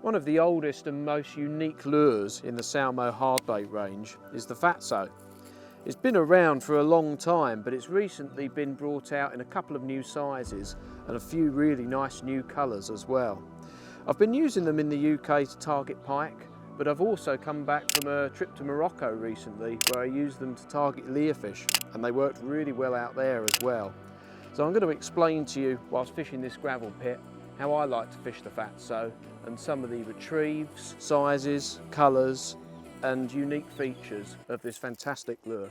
One of the oldest and most unique lures in the Salmo hardbait range is the Fatso. It's been around for a long time, but it's recently been brought out in a couple of new sizes and a few really nice new colours as well. I've been using them in the UK to target pike, but I've also come back from a trip to Morocco recently where I used them to target leerfish, and they worked really well out there as well. So I'm going to explain to you, whilst fishing this gravel pit, how I like to fish the Fatso and some of the retrieves, sizes, colours and unique features of this fantastic lure.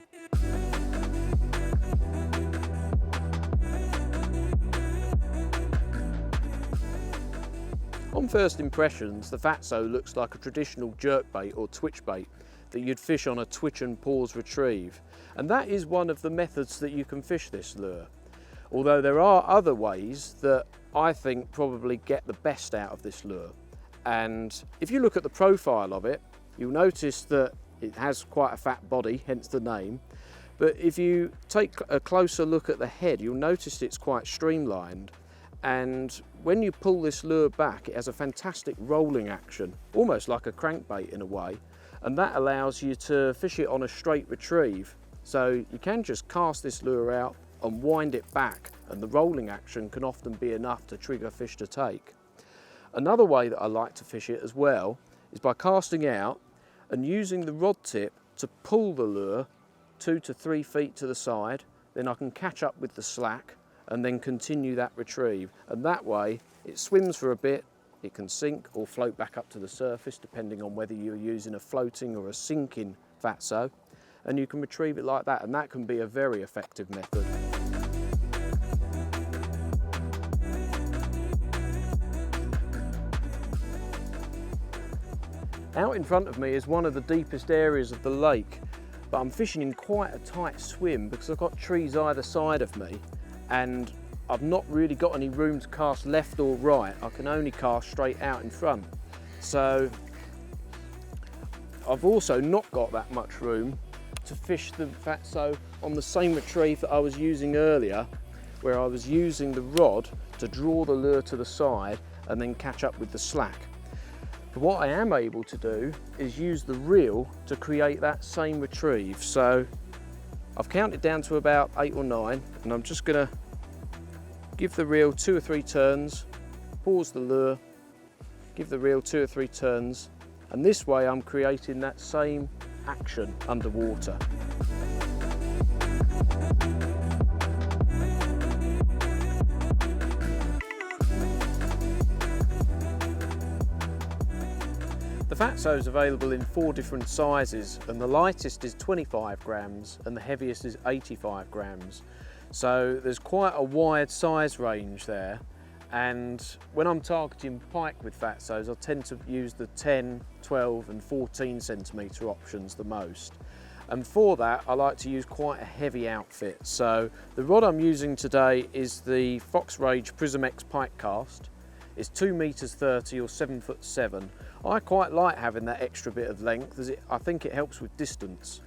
On first impressions, the Fatso looks like a traditional jerkbait or twitch bait that you'd fish on a twitch and pause retrieve, and that is one of the methods that you can fish this lure. Although there are other ways that I think probably get the best out of this lure. And if you look at the profile of it, you'll notice that it has quite a fat body, hence the name. But if you take a closer look at the head, you'll notice it's quite streamlined. And when you pull this lure back, it has a fantastic rolling action, almost like a crankbait in a way. And that allows you to fish it on a straight retrieve. So you can just cast this lure out and wind it back, and the rolling action can often be enough to trigger fish to take. Another way that I like to fish it as well is by casting out and using the rod tip to pull the lure 2 to 3 feet to the side. Then I can catch up with the slack and then continue that retrieve. And that way it swims for a bit, it can sink or float back up to the surface depending on whether you're using a floating or a sinking Fatso, and you can retrieve it like that, and that can be a very effective method. Out in front of me is one of the deepest areas of the lake, but I'm fishing in quite a tight swim because I've got trees either side of me and I've not really got any room to cast left or right. I can only cast straight out in front. So I've also not got that much room to fish the Fatso on the same retrieve that I was using earlier, where I was using the rod to draw the lure to the side and then catch up with the slack. But what I am able to do is use the reel to create that same retrieve. So I've counted down to about 8 or 9, and I'm just going to give the reel 2 or 3 turns, pause the lure, give the reel 2 or 3 turns, and this way I'm creating that same action underwater. The Fatso is available in 4 different sizes, and the lightest is 25 grams and the heaviest is 85 grams. So there's quite a wide size range there, and when I'm targeting pike with Fatsos, I tend to use the 10, 12 and 14 centimetre options the most. And for that, I like to use quite a heavy outfit. So the rod I'm using today is the Fox Rage Prism X pike cast. It's 2 meters 30 or 7'7". I quite like having that extra bit of length as I think it helps with distance.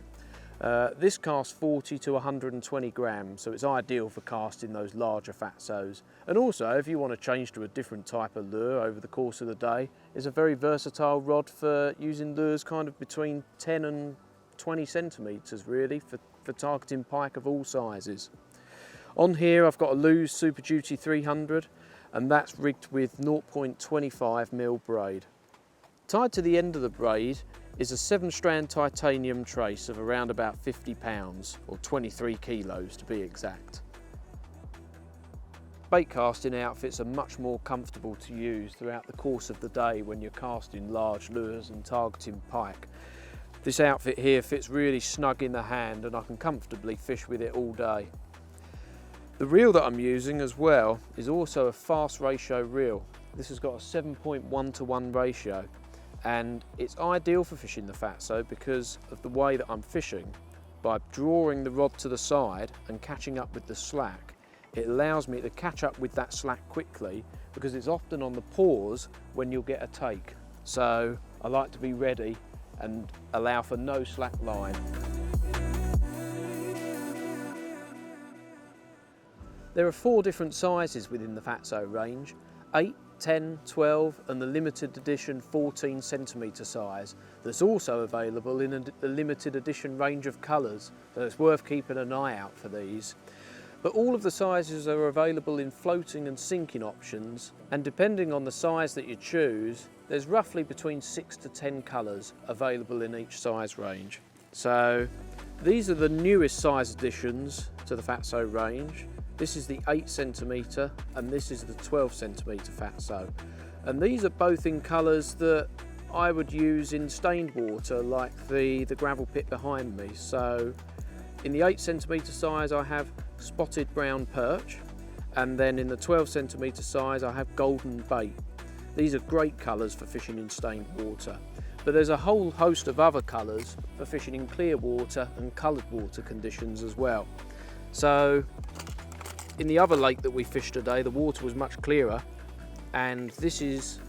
This casts 40 to 120 grams, so it's ideal for casting those larger Fatsos. And also, if you want to change to a different type of lure over the course of the day, it's a very versatile rod for using lures kind of between 10 and 20 centimetres really for targeting pike of all sizes. On here I've got a Lew's Super Duty 300, and that's rigged with 0.25mm braid. Tied to the end of the braid is a 7-strand titanium trace of around about 50 pounds, or 23 kilos to be exact. Bait casting outfits are much more comfortable to use throughout the course of the day when you're casting large lures and targeting pike. This outfit here fits really snug in the hand and I can comfortably fish with it all day. The reel that I'm using as well is also a fast ratio reel. This has got a 7.1:1 ratio, and it's ideal for fishing the Fatso because of the way that I'm fishing. By drawing the rod to the side and catching up with the slack, it allows me to catch up with that slack quickly because it's often on the pause when you'll get a take. So I like to be ready and allow for no slack line. There are 4 different sizes within the Fatso range: 8, 10, 12 and the limited edition 14 centimetre size that's also available in a limited edition range of colours, so it's worth keeping an eye out for these. But all of the sizes are available in floating and sinking options, and depending on the size that you choose, there's roughly between 6 to 10 colours available in each size range. So these are the newest size additions to the Fatso range. This is the 8 centimetre and this is the 12 centimetre Fatso. And these are both in colours that I would use in stained water, like the gravel pit behind me. So in the 8 centimetre size I have spotted brown perch, and then in the 12 centimetre size I have golden bait. These are great colours for fishing in stained water, but there's a whole host of other colours for fishing in clear water and coloured water conditions as well. So in the other lake that we fished today, the water was much clearer, and this is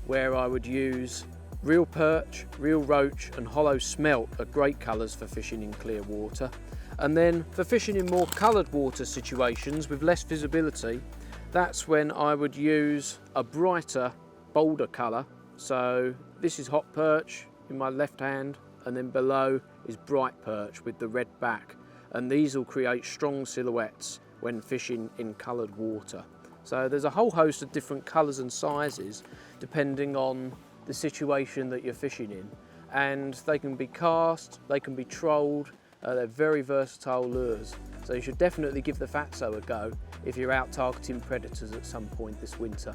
where I would use real perch, real roach and hollow smelt are great colours for fishing in clear water. And then for fishing in more coloured water situations with less visibility, that's when I would use a brighter, bolder colour. So this is hot perch in my left hand, and then below is bright perch with the red back. And these will create strong silhouettes when fishing in coloured water. So there's a whole host of different colours and sizes depending on the situation that you're fishing in. And they can be cast, they can be trolled. They're very versatile lures, so you should definitely give the Fatso a go if you're out targeting predators at some point this winter.